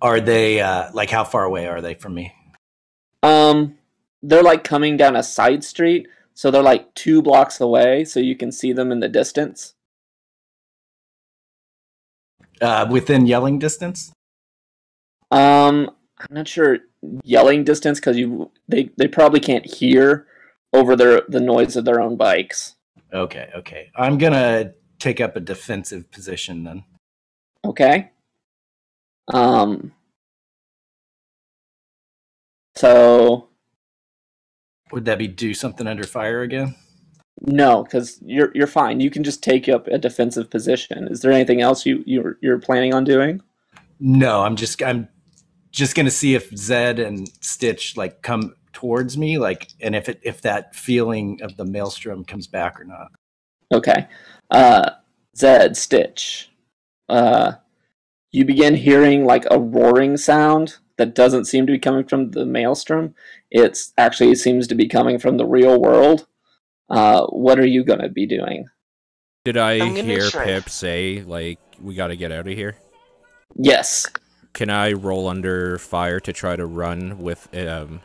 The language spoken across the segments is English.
Are they like how far away are they from me? They're like coming down a side street, so they're like 2 blocks away, so you can see them in the distance. Within yelling distance? I'm not sure yelling distance because they probably can't hear over the noise of their own bikes. Okay. I'm gonna take up a defensive position then. Okay. So would that be do something under fire again? No, because you're fine. You can just take up a defensive position. Is there anything else you're planning on doing? No, I'm just gonna see if Zed and Stitch like come towards me, like, and if that feeling of the maelstrom comes back or not. Okay. Zed, Stitch. You begin hearing like a roaring sound that doesn't seem to be coming from the maelstrom. It seems to be coming from the real world. What are you gonna be doing? Did I hear Pip say, like, we gotta get out of here? Yes. Can I roll under fire to try to run with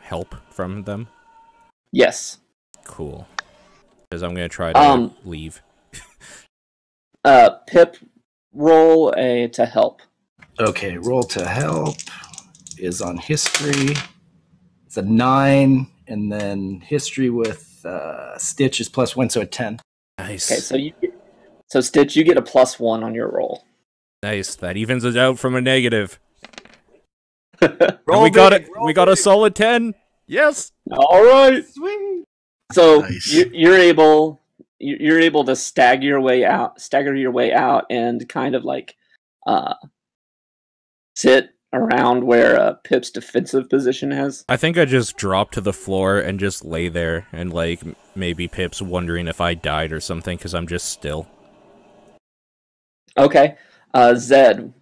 help from them? Yes. Cool. Because I'm gonna try to leave. Pip, roll to help. Okay, roll to help is on history. It's a 9, and then history with Stitch is +1, so a 10. Nice. Okay, so Stitch, you get a +1 on your roll. Nice. That evens it out from a negative. We got it. We got a solid 10. Yes. All right. Sweet. So nice. You're able to stagger your way out, and kind of like sit around where Pip's defensive position is. I think I just drop to the floor and just lay there, and like maybe Pip's wondering if I died or something because I'm just still. Okay, Zed,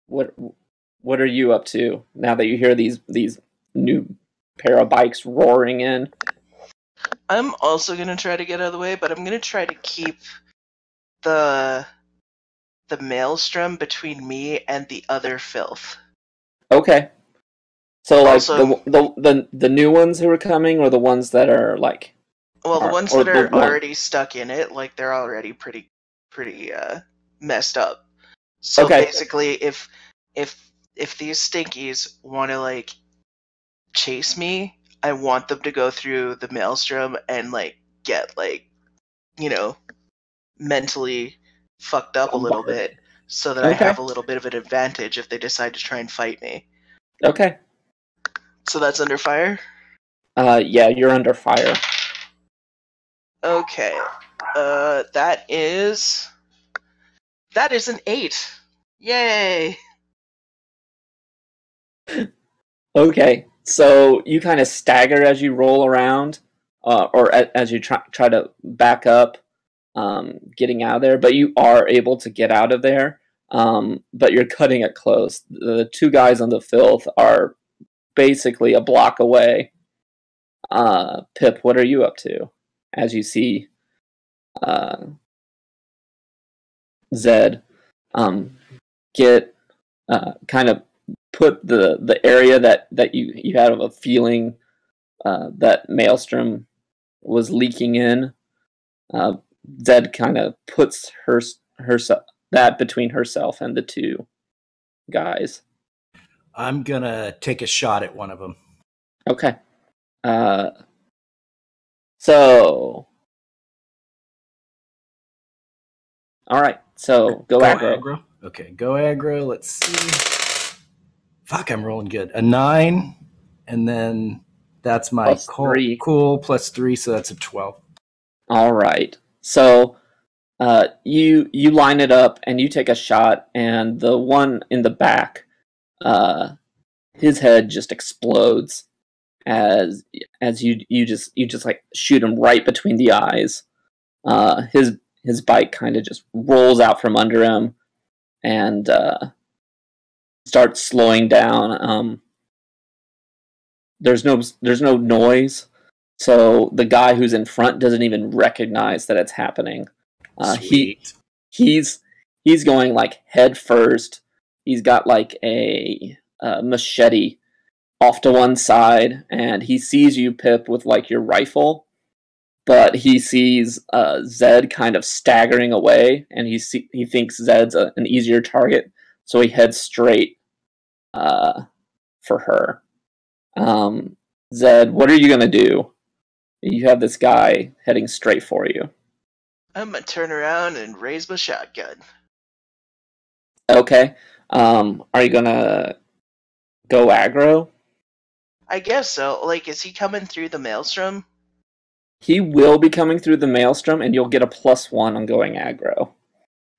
what are you up to now that you hear these new pair of bikes roaring in? I'm also gonna try to get out of the way, but I'm gonna try to keep the maelstrom between me and the other filth. Okay. So like also, the new ones who are coming, or the ones that are like, well, the ones that are already stuck in it, like they're already pretty messed up. So basically, if these stinkies want to like chase me, I want them to go through the maelstrom and like get like, mentally fucked up a little bit, so that I have a little bit of an advantage if they decide to try and fight me. Okay. So that's under fire? Yeah, you're under fire. Okay. That is an 8. Yay! Okay, so you kind of stagger as you roll around, or as you try to back up, getting out of there, but you are able to get out of there, but you're cutting it close. The 2 guys on the filth are basically a block away. Pip, what are you up to as you see Zed get kind of put the area that you had of a feeling that maelstrom was leaking in? Zed kind of puts herself that between herself and the 2 guys. I'm gonna take a shot at one of them. Okay. So. All right. So go aggro. Okay, go aggro. Let's see. Fuck, I'm rolling good. A 9, and then that's my cool +3, so that's a 12. All right. So you line it up and you take a shot, and the one in the back, his head just explodes as you just like shoot him right between the eyes. His bike kind of just rolls out from under him and starts slowing down. There's no noise, so the guy who's in front doesn't even recognize that it's happening. He's going like head first he's got like a machete off to one side, and he sees you, Pip, with like your rifle, but he sees Zed kind of staggering away, and he thinks Zed's an easier target, so he heads straight for her. Zed, what are you gonna do? You have this guy heading straight for you. I'm gonna turn around and raise my shotgun. Okay. Are you gonna go aggro? I guess so. Like, is he coming through the maelstrom? He will be coming through the maelstrom, and you'll get a +1 on going aggro.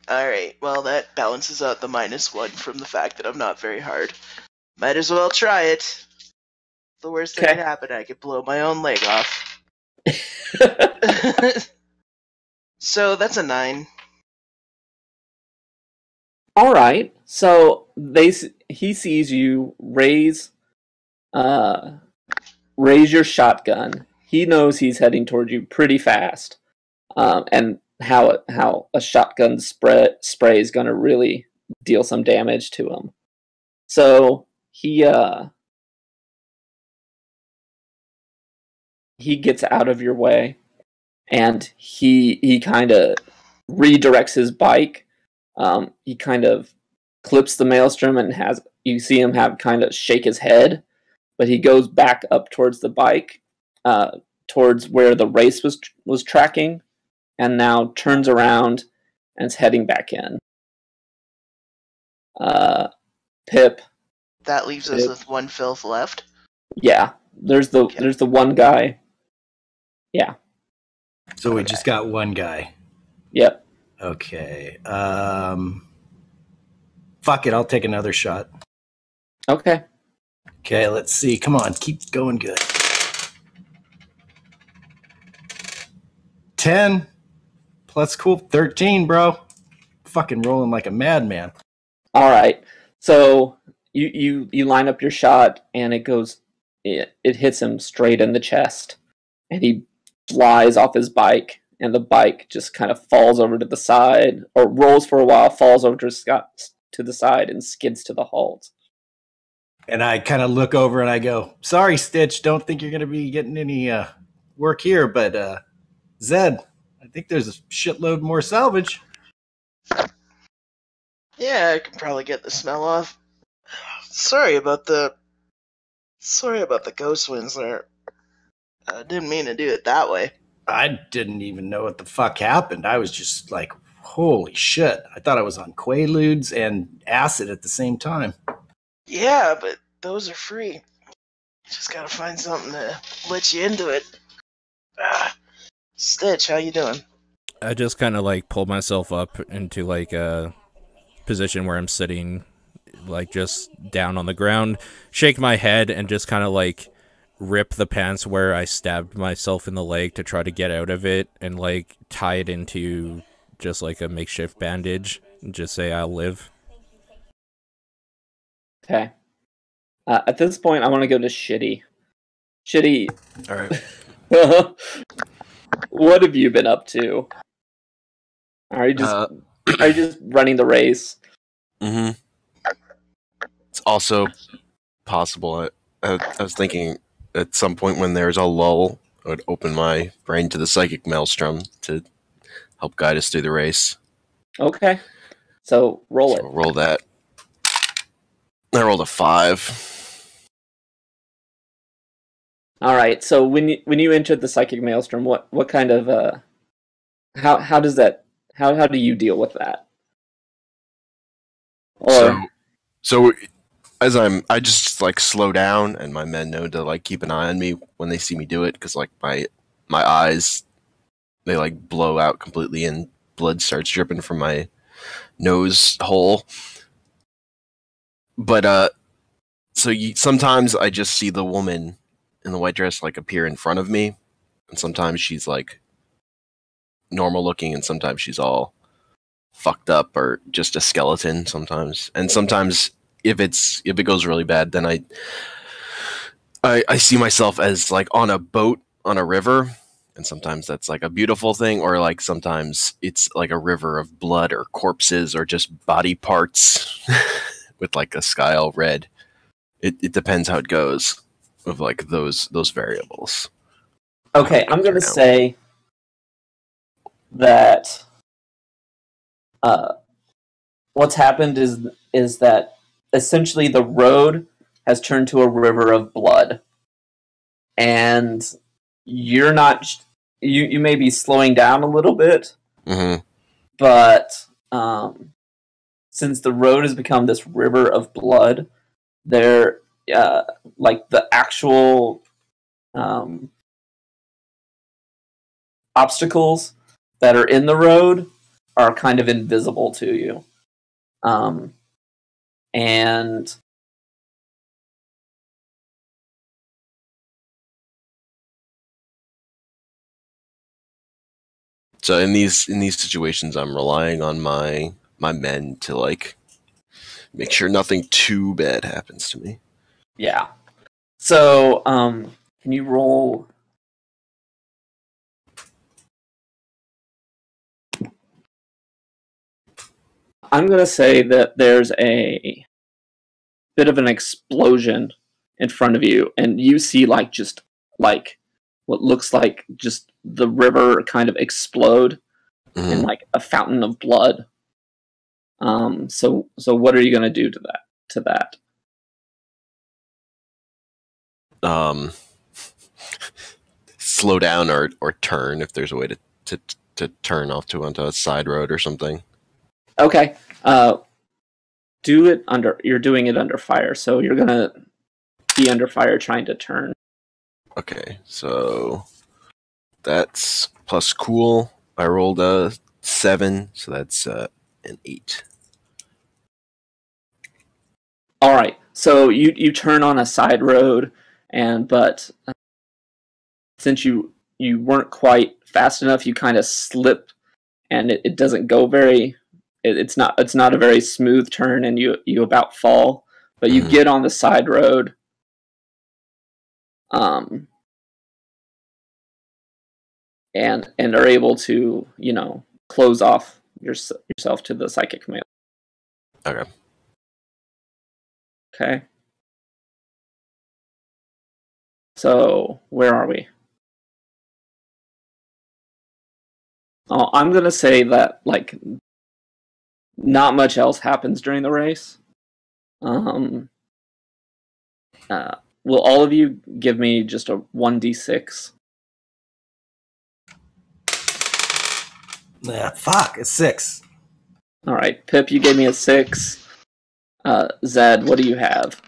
Alright, well, that balances out the -1 from the fact that I'm not very hard. Might as well try it. The worst thing that can happen, I could blow my own leg off. So, that's a 9. Alright, so he sees you raise your shotgun. He knows he's heading towards you pretty fast, and how a shotgun spray is going to really deal some damage to him. So he gets out of your way, and he kind of redirects his bike. He kind of clips the maelstrom, and you see him have kind of shake his head, but he goes back up towards the bike, towards where the race was tracking, and now turns around and is heading back in. Pip. That leaves us with 1 filth left. Yeah, there's the one guy. Yeah. So we just got one guy. Yep. Okay. Fuck it, I'll take another shot. Okay. Okay, let's see. Come on, keep going good. 10 plus cool 13, bro. Fucking rolling like a madman. All right. So you line up your shot, and it hits him straight in the chest, and he flies off his bike, and the bike just kind of falls over to the side, or rolls for a while, falls over to the side, and skids to the halt. And I kind of look over and I go, "Sorry, Stitch. Don't think you're going to be getting any work here, but Zed, I think there's a shitload more salvage." Yeah, I can probably get the smell off. Sorry about the ghost winds there. I didn't mean to do it that way. I didn't even know what the fuck happened. I was just like, holy shit. I thought I was on Quaaludes and acid at the same time. Yeah, but those are free. Just gotta find something to let you into it. Stitch, how you doing? I just kind of like pull myself up into like a position where I'm sitting like just down on the ground, shake my head, and just kind of like rip the pants where I stabbed myself in the leg to try to get out of it, and like tie it into just like a makeshift bandage and just say I'll live. Okay. At this point, I want to go to Shitty. Shitty. All right. What have you been up to? Are you just running the race? Mm-hmm. It's also possible. I was thinking at some point when there's a lull, I would open my brain to the psychic maelstrom to help guide us through the race. Okay. So roll it. Roll that. I rolled a 5. All right. So when you entered the psychic maelstrom, what kind of how do you deal with that? Or so as I just like slow down, and my men know to like keep an eye on me when they see me do it, because like my eyes, they like blow out completely and blood starts dripping from my nose hole. But sometimes I just see the woman in the white dress like appear in front of me, and sometimes she's like normal looking, and sometimes she's all fucked up or just a skeleton sometimes. And sometimes if it goes really bad, then I see myself as like on a boat on a river, and sometimes that's like a beautiful thing, or like sometimes it's like a river of blood or corpses or just body parts with like a sky all red. It depends how it goes with like those variables. Okay, I'm going to say that what's happened is that essentially the road has turned to a river of blood, and you're not. You may be slowing down a little bit, but since the road has become this river of blood, there, like the actual obstacles that are in the road are kind of invisible to you. And so in these situations, I'm relying on my men to like make sure nothing too bad happens to me. Yeah. So, can you roll? I'm going to say that there's a bit of an explosion in front of you, and you see just what looks like just the river kind of explode in like a fountain of blood. So what are you going to do to that? Slow down or turn if there's a way to turn off onto a side road or something. Okay. You're doing it under fire, so you're gonna be under fire trying to turn. Okay, so that's plus cool. I rolled a 7, so that's an 8. All right, so you turn on a side road, but since you weren't quite fast enough, you kind of slip, and it doesn't go very. It's not a very smooth turn, and you about fall, but you get on the side road. And are able to, close off yourself to the psychic command. Okay. Okay. So, where are we? Oh, I'm going to say that, not much else happens during the race. Will all of you give me just a 1d6? Fuck, it's 6. All right, Pip, you gave me a 6. Zed, what do you have?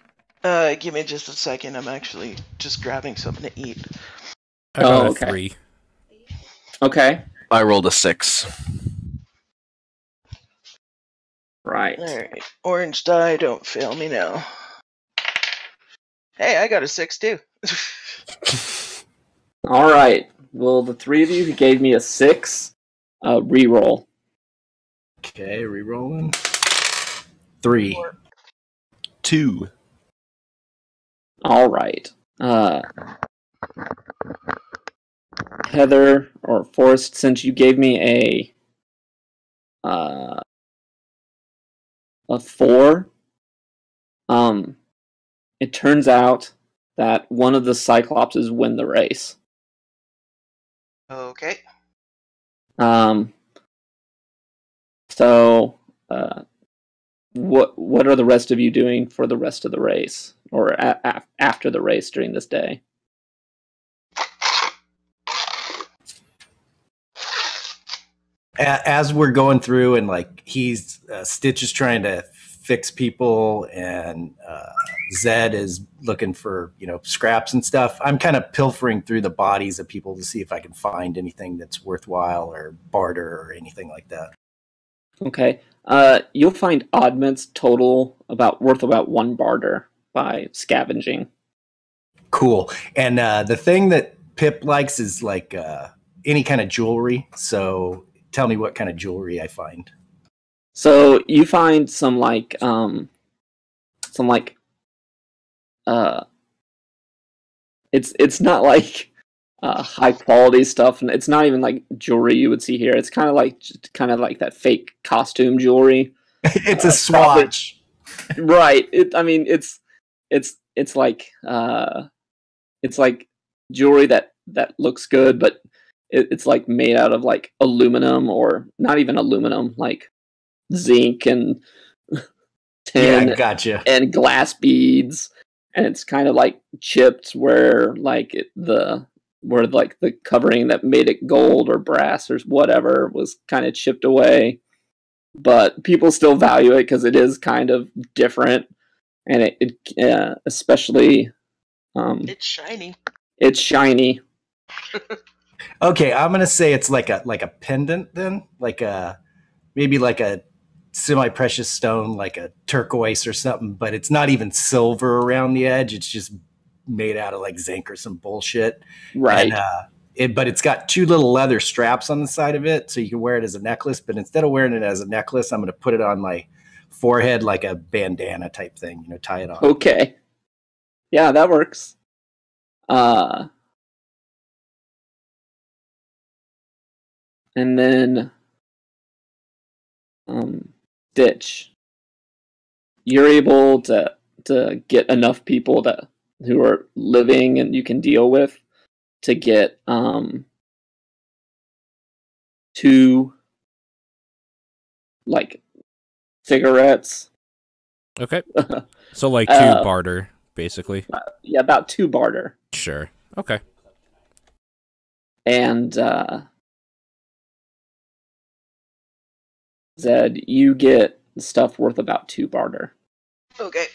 Give me just a second. I'm actually just grabbing something to eat. I got okay. a 3. Okay. I rolled a 6. Right. Alright. Orange die, don't fail me now. Hey, I got a 6 too. All right. Well, the three of you who gave me a 6, re-roll. Okay, re-rolling. 3. 2. All right. Heather or Forrest, since you gave me a 4, it turns out that one of the Cyclopses win the race. Okay. So, what are the rest of you doing for the rest of the race, or after the race during this day? As we're going through, and he's Stitch is trying to fix people, and Zed is looking for scraps and stuff. I'm kind of pilfering through the bodies of people to see if I can find anything that's worthwhile or barter or anything like that. Okay. You'll find oddments total worth about 1 barter by scavenging. Cool. And the thing that Pip likes is any kind of jewelry. So tell me what kind of jewelry I find. So you find some it's not like high quality stuff, and it's not even like jewelry you would see here. It's kind of like that fake costume jewelry. It's a swatch. Right. I mean, it's like jewelry that looks good, but it's like made out of like aluminum, or not even aluminum, like zinc and tin, gotcha. and glass beads, and it's kind of like chipped where like the covering that made it gold or brass or whatever was kind of chipped away. But people still value it because it is kind of different, and it especially It's shiny. It's shiny. Okay, I'm gonna say it's like a pendant then, maybe like a semi-precious stone, like a turquoise or something, but it's not even silver around the edge. It's just made out of like zinc or some bullshit. Right. And, but it's got two little leather straps on the side of it, so you can wear it as a necklace. But instead of wearing it as a necklace, I'm going to put it on my forehead like a bandana type thing. Tie it on. Okay. Yeah, that works. And then, Ditch. You're able to get enough people who are living and you can deal with to get 2 like cigarettes. Okay. So like 2 barter, basically. Yeah, about 2 barter. Sure. Okay. And Zed, you get stuff worth about 2 barter. Okay.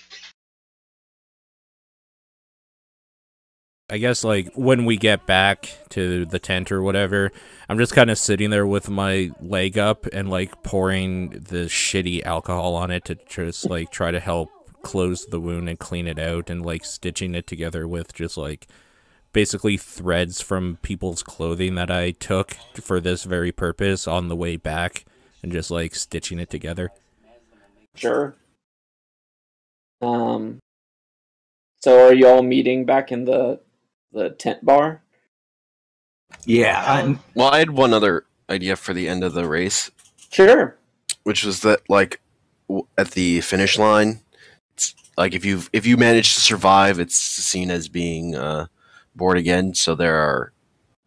I guess like when we get back to the tent or whatever, I'm just kind of sitting there with my leg up and like pouring the shitty alcohol on it to just like try to help close the wound and clean it out, and like stitching it together with just like basically threads from people's clothing that I took for this very purpose on the way back, and just like stitching it together. Sure. So are you all meeting back in the tent bar? Yeah. Well, I had one other idea for the end of the race. Sure. Which was that, like, at the finish line, it's like if you manage to survive, it's seen as being born again. So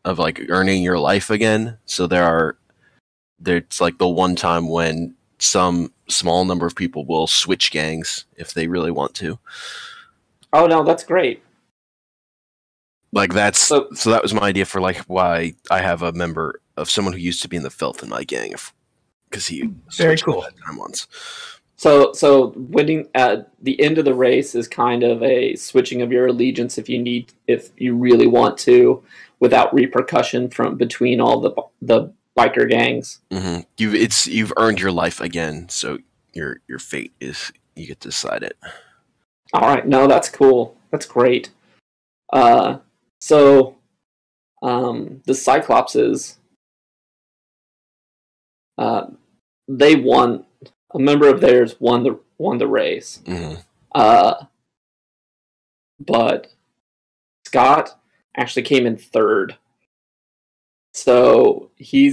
of like earning your life again. So there's like the one time when some small number of people will switch gangs if they really want to. Oh no, that's great. Like so that was my idea for like why I have a member of someone who used to be in the filth in my gang, because he very cool time once. So winning at the end of the race is kind of a switching of your allegiance if you really want to, without repercussion from between all the biker gangs. Mm-hmm. You've earned your life again, so your fate is you get to decide it. All right, no, that's cool. That's great. So the Cyclopses, they won. A member of theirs won the race. Mm-hmm. But Scott actually came in 3rd. So he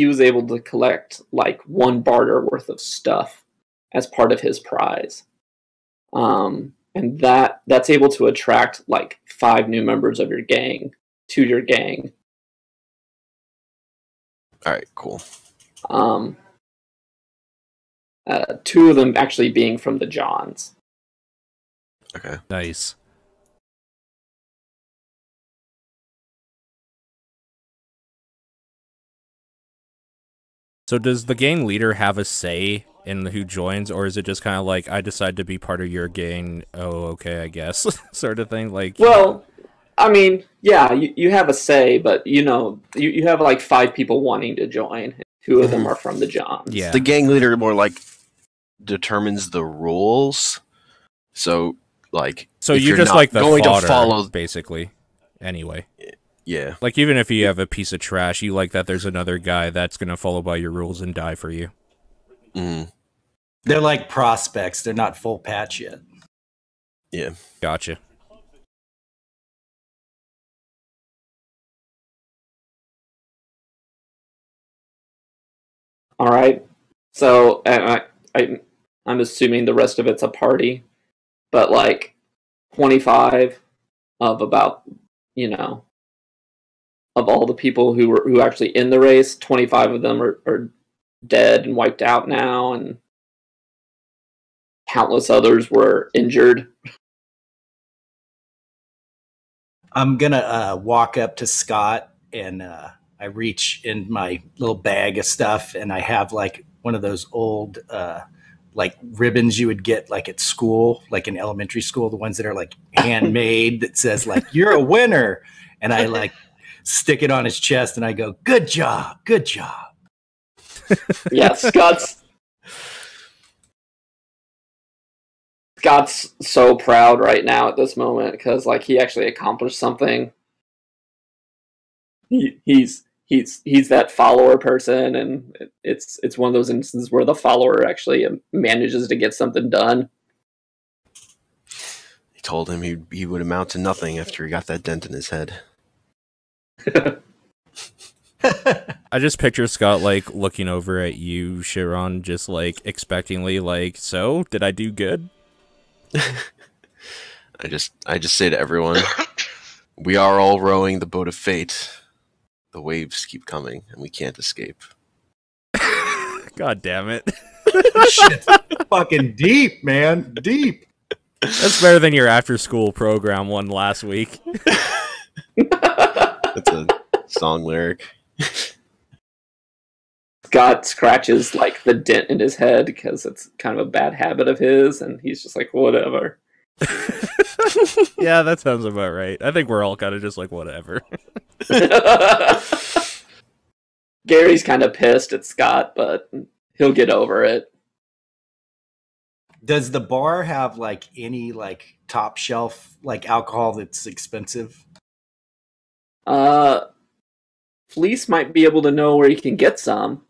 was able to collect like 1 barter worth of stuff as part of his prize. And that's able to attract like 5 new members of your gang to your gang. All right, cool. 2 of them actually being from the Johns. Okay. Nice. So does the gang leader have a say in who joins, or is it just kind of like, I decide to be part of your gang, oh, okay, I guess, sort of thing? Like, well, I mean, yeah, you have a say, but you have like 5 people wanting to join. 2 of them are from the Johns. Yeah. The gang leader more like determines the rules. So like, so you're just like the going fodder, to follow, basically. Anyway. Yeah. Like, even if you have a piece of trash, you like that there's another guy that's going to follow by your rules and die for you. Mm. They're like prospects. They're not full patch yet. Yeah. Gotcha. All right. So I I'm assuming the rest of it's a party. But like 25 of about, of all the people who were actually in the race, 25 of them are dead and wiped out now, and countless others were injured. I'm gonna walk up to Scott, and I reach in my little bag of stuff, and I have like one of those old like ribbons you would get like at school, like in elementary school, the ones that are like handmade that says like "You're a winner," and I like stick it on his chest, and I go, "Good job, good job." Yeah, Scott's so proud right now at this moment because like he actually accomplished something. He's that follower person, and it's one of those instances where the follower actually manages to get something done. He told him he would amount to nothing after he got that dent in his head. I just picture Scott like looking over at you, ShitRon, just like expectingly, like, so did I do good? I just say to everyone, we are all rowing the boat of fate. The waves keep coming, and we can't escape. God damn it! Shit's fucking deep, man, deep. That's better than your after-school program one last week. That's a song lyric. Scott scratches like the dent in his head because it's kind of a bad habit of his, and he's just like, whatever. Yeah, that sounds about right. I think we're all kind of just like, whatever. Gary's kind of pissed at Scott, but he'll get over it. Does the bar have like any like top shelf like alcohol that's expensive? Fleece might be able to know where he can get some.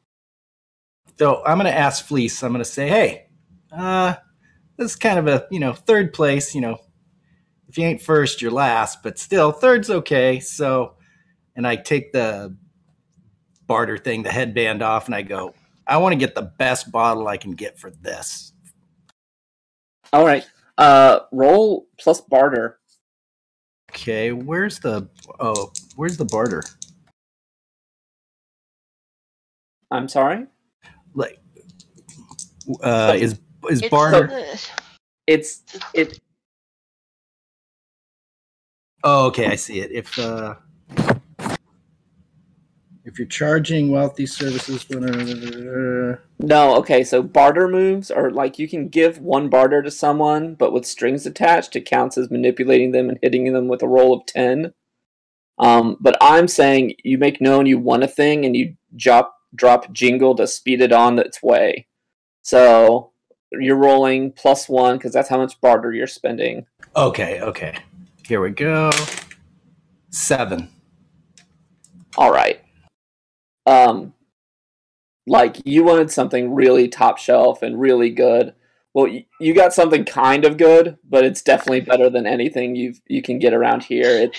So I'm going to ask Fleece. I'm going to say, hey, this is kind of a, third place, if you ain't first, you're last, but still third's okay. So, and I take the barter thing, the headband off, and I go, I want to get the best bottle I can get for this. All right. Roll plus barter. Okay. Where's the barter? I'm sorry? Like, is barter? It's Oh, okay, I see it. If you're charging wealthy services, no, okay. So barter moves are like you can give one barter to someone, but with strings attached, it counts as manipulating them and hitting them with a roll of 10. But I'm saying you make known you want a thing and you drop jingle to speed it on its way. So you're rolling +1 because that's how much barter you're spending. Okay. Here we go. 7. All right. Like you wanted something really top shelf and really good. Well, you got something kind of good, but it's definitely better than anything you can get around here.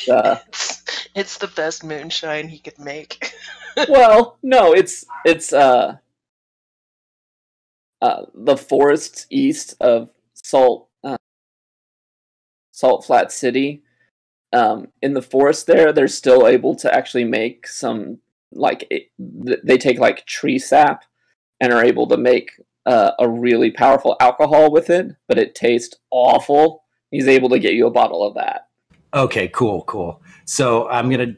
It's the best moonshine he could make. Well, no, it's the forests east of Salt Flat City. In the forest they're still able to actually make some they take like tree sap and are able to make a really powerful alcohol with it, but it tastes awful. He's able to get you a bottle of that. Okay, cool. So I'm gonna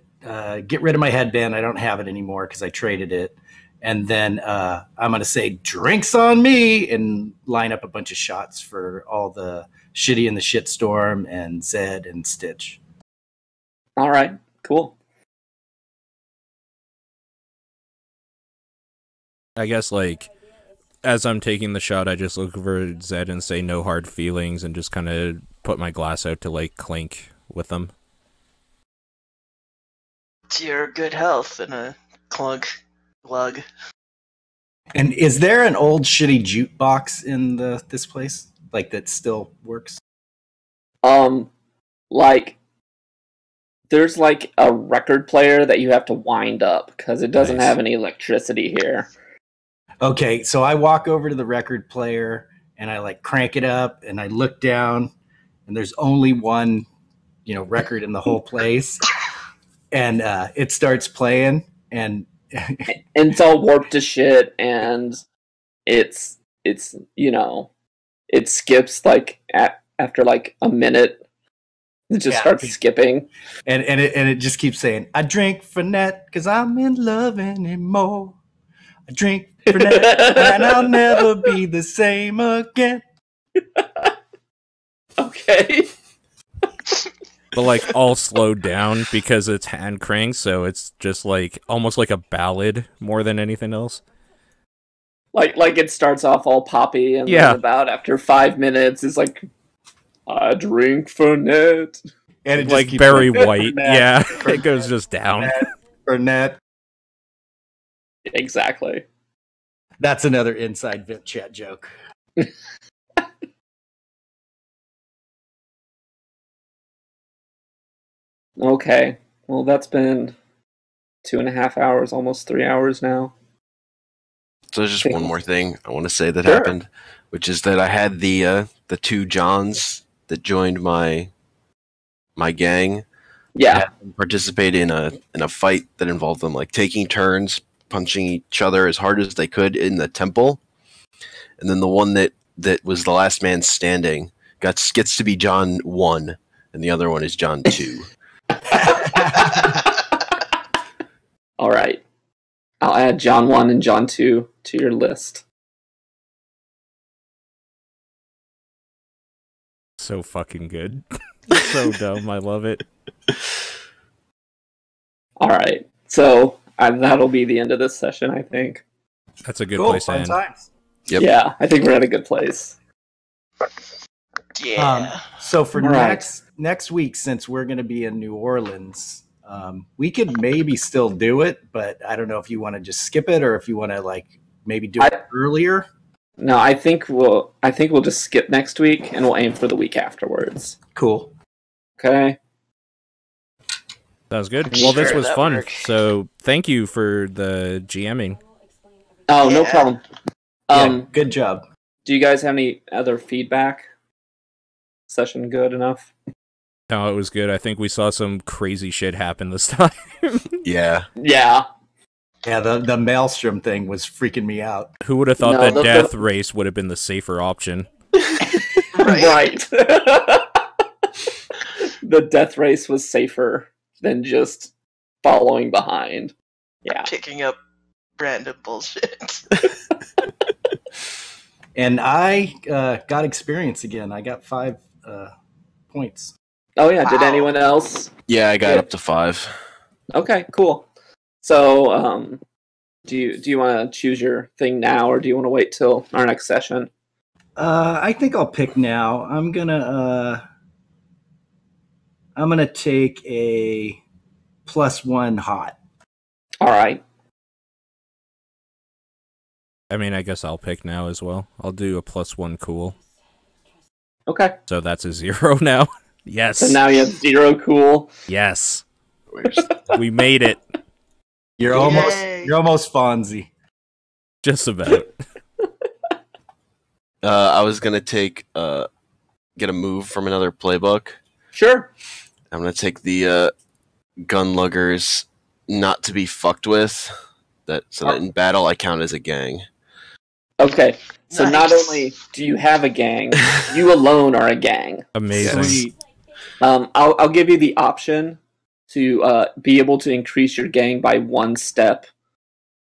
get rid of my headband. I don't have it anymore because I traded it. And then I'm gonna say drinks on me and line up a bunch of shots for all the Shitty and the Shitstorm and Zed and Stitch. All right, cool. I guess, like, as I'm taking the shot, I just look over Zed and say no hard feelings and just kind of put my glass out to, like, clink with them. To your good health and a clunk glug. And is there an old shitty jukebox in this place? Like, that still works? Like, there's, like, a record player that you have to wind up because it doesn't have any electricity here. Okay, so I walk over to the record player and I like crank it up, and I look down, and there's only one, record in the whole place, and it starts playing, and it's all warped to shit, and it's it skips like after like a minute. It just starts skipping, and it just keeps saying, "I drink Fernet because I'm in love anymore. I drink Fernet and I'll never be the same again." Okay. But like all slowed down because it's hand cranked, so it's just like almost like a ballad more than anything else. Like it starts off all poppy, and then about after 5 minutes, it's like, "I drink Fernet," and it just like Barry White. Yeah, it goes just down. Fernet. Exactly. That's another inside Vip chat joke. Okay. Well, that's been 2.5 hours, almost 3 hours now. So there's just one more thing I want to say that happened, which is that I had the 2 Johns that joined my gang. Yeah. Participate in a fight that involved them like taking turns punching each other as hard as they could in the temple, and then the one that was the last man standing gets to be John 1, and the other one is John 2. All right. I'll add John 1 and John 2 to your list. So fucking good. So dumb. I love it. All right. So that'll be the end of this session, I think. That's a good place to end. Times. Yep. Yeah, I think we're at a good place. Yeah. So for next week, since we're going to be in New Orleans, we could maybe still do it, but I don't know if you want to just skip it or if you want to like maybe do it earlier. No, I think we'll just skip next week and we'll aim for the week afterwards. Cool. Okay. Sounds good. Well, this was fun. So thank you for the GMing. Oh, no problem. Good job. Do you guys have any other feedback? Session good enough? No, it was good. I think we saw some crazy shit happen this time. Yeah. Yeah. Yeah, the Maelstrom thing was freaking me out. Who would have thought that Death Race would have been the safer option? Right. The Death Race was safer than just following behind. Yeah. Picking up random bullshit. And I got experience again. I got 5 points. Oh yeah, did anyone else? Yeah, I got up to 5. Okay, cool. So, do you want to choose your thing now, or do you want to wait till our next session? I think I'll pick now. I'm gonna take a +1 hot. All right. I mean, I guess I'll pick now as well. I'll do a +1 cool. Okay. So that's a 0 now. Yes. So now you have 0 cool. Yes. We made it. You're almost Fonzie. Just about. I was gonna take get a move from another playbook. Sure. I'm gonna take the Gunluggers not to be fucked with. That in battle I count as a gang. Okay. So Nice. not only do you have a gang, you alone are a gang. Amazing. Sweet. I'll give you the option to be able to increase your gang by 1 step,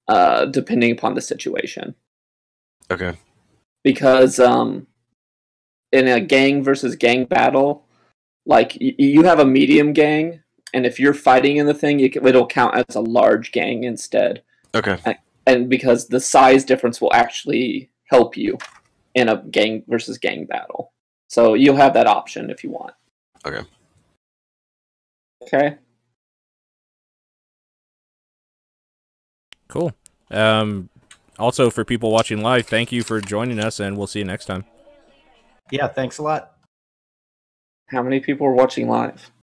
depending upon the situation. Okay. Because in a gang versus gang battle, like you have a medium gang, and if you're fighting in the thing, it'll count as a large gang instead. Okay. And because the size difference will actually help you in a gang versus gang battle. So you'll have that option if you want. Okay. Okay. Cool. Also, for people watching live, thank you for joining us, and we'll see you next time. Yeah, thanks a lot. How many people are watching live?